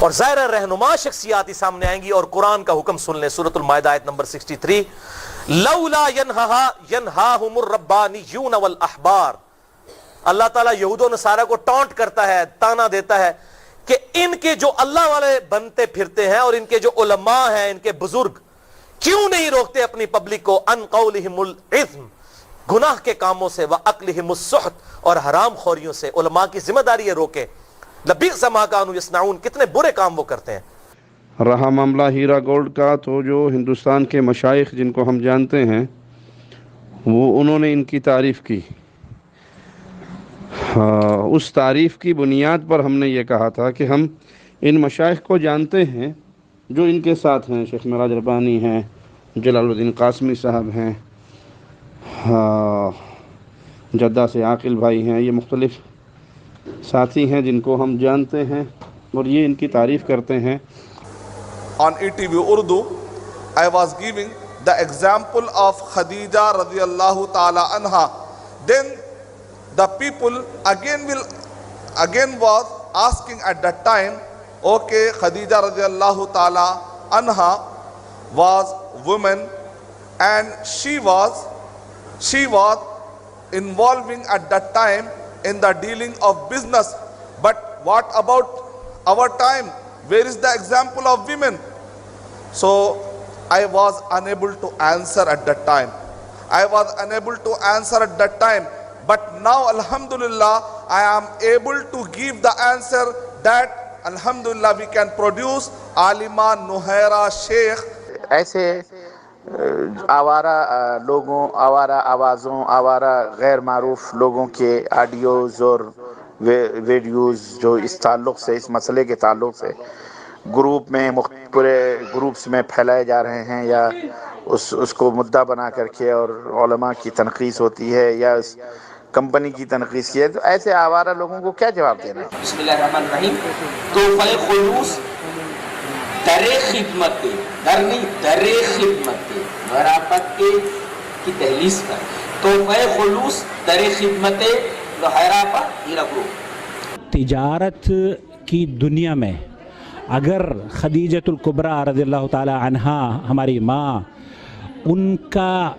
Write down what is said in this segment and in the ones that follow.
اور ظاہر رہنما شخصیات ہی سامنے آئیں گی. اور قرآن کا حکم سن لیں, سورۃ المائدہ آیت نمبر 63, لولا ینہاہم الربانیون والاحبار. اللہ تعالیٰ یہود و نصارہ کو ٹانٹ کرتا ہے, تانا دیتا ہے کہ ان کے جو اللہ والے بنتے پھرتے ہیں اور ان کے جو علماء ہیں, ان کے بزرگ, کیوں نہیں روکتے اپنی پبلک کو ان قولہم الاثم, گناہ کے کاموں سے, واکلہم السحت, اور حرام خوریوں سے. علماء کی ذمہ داری ہے روکے. لبئس ما کانوا یصنعون, کتنے برے کام وہ کرتے ہیں. رہا معاملہ ہیرا گولڈ کا, تو جو ہندوستان کے مشائخ جن کو ہم جانتے ہیں وہ انہوں نے ان کی تعریف کی. اس تعریف کی بنیاد پر ہم نے یہ کہا تھا کہ ہم ان مشائخ کو جانتے ہیں جو ان کے ساتھ ہیں. شیخ معراج ربانی ہیں, جلال الدین قاسمی صاحب ہیں, جدہ سے عاقل بھائی ہیں, یہ مختلف ساتھی ہیں جن کو ہم جانتے ہیں اور یہ ان کی تعریف کرتے ہیں. On ETV Urdu, I was giving the example of Khadija radiyallahu ta'ala anha. Then the people again was asking at that time, okay, Khadija radiyallahu ta'ala anha was woman and she was involving at that time in the dealing of business. But what about our time? Where is the example of women? So I was unable to answer at that time. But now, alhamdulillah, I am able to give the answer that, alhamdulillah, we can produce Alima Nuhaira Sheikh. ایسے آوارہ لوگوں, آوارہ آوازوں, آوارہ غیر معروف لوگوں کے audios اور videos جو اس تعلق سے, اس مسئلے کے تعلق سے گروپ میں, پورے گروپس میں پھیلائے جا رہے ہیں, یا اس کو مدعا بنا کر کے اور علماء کی تنقیص ہوتی ہے یا اس کمپنی کی تنقیص کی ہے, تو ایسے آوارہ لوگوں کو کیا جواب دینا ہے؟ بسم اللہ الرحمن الرحیم. تحفہ خلوص در خدمت, در نہیں در خدمت نہرآپت کی دہلیز پر, تحفہ خلوص در خدمت نہرآپت ہیرا گروپ. تجارت کی دنیا میں اگر خدیجۃ الکبریٰ رضی اللہ تعالی عنہا ہماری ماں, ان کا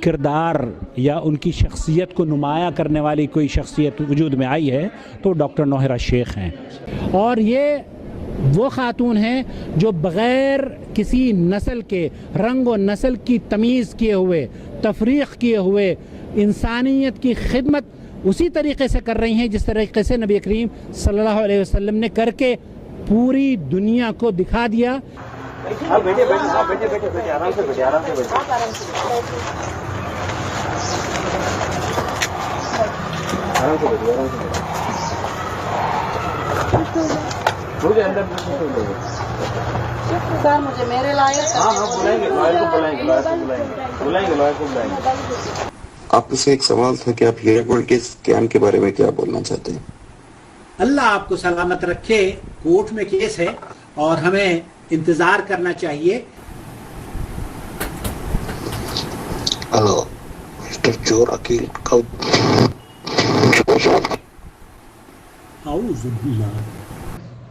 کردار یا ان کی شخصیت کو نمایاں کرنے والی کوئی شخصیت وجود میں آئی ہے تو ڈاکٹر نوہرہ شیخ ہیں. اور یہ وہ خاتون ہیں جو بغیر کسی نسل کے, رنگ و نسل کی تمیز کیے ہوئے, تفریق کیے ہوئے انسانیت کی خدمت اسی طریقے سے کر رہی ہیں جس طریقے سے نبی کریم صلی اللہ علیہ وسلم نے کر کے پوری دنیا کو دکھا دیا. مجھے میرے لائق آپ سے ایک سوال تھا کہ آپ ہیرا گولڈ کے قیام کے بارے میں کیا بولنا چاہتے ہیں؟ اللہ آپ کو سلامت رکھے. کورٹ میں کیس ہے اور ہمیں انتظار کرنا چاہیے. مسٹر چور عقیل کا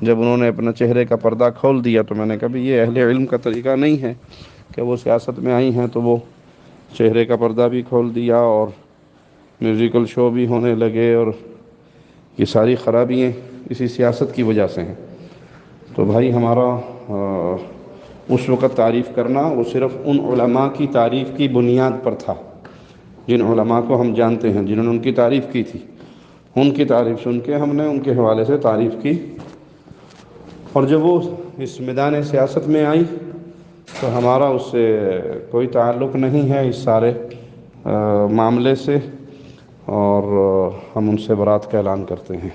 جب انہوں نے اپنا چہرے کا پردہ کھول دیا تو میں نے کہا یہ اہل علم کا طریقہ نہیں ہے کہ وہ سیاست میں آئی ہیں تو وہ چہرے کا پردہ بھی کھول دیا اور میوزیکل شو بھی ہونے لگے, اور یہ ساری خرابیاں اسی سیاست کی وجہ سے ہیں. تو بھائی ہمارا اس وقت تعریف کرنا وہ صرف ان علماء کی تعریف کی بنیاد پر تھا جن علماء کو ہم جانتے ہیں, جنہوں نے ان کی تعریف کی تھی. ان کی تعریف سن کے ہم نے ان کے حوالے سے تعریف کی, اور جب وہ اس میدان سیاست میں آئی تو ہمارا اس سے کوئی تعلق نہیں ہے اس سارے معاملے سے, اور ہم ان سے برات کا اعلان کرتے ہیں.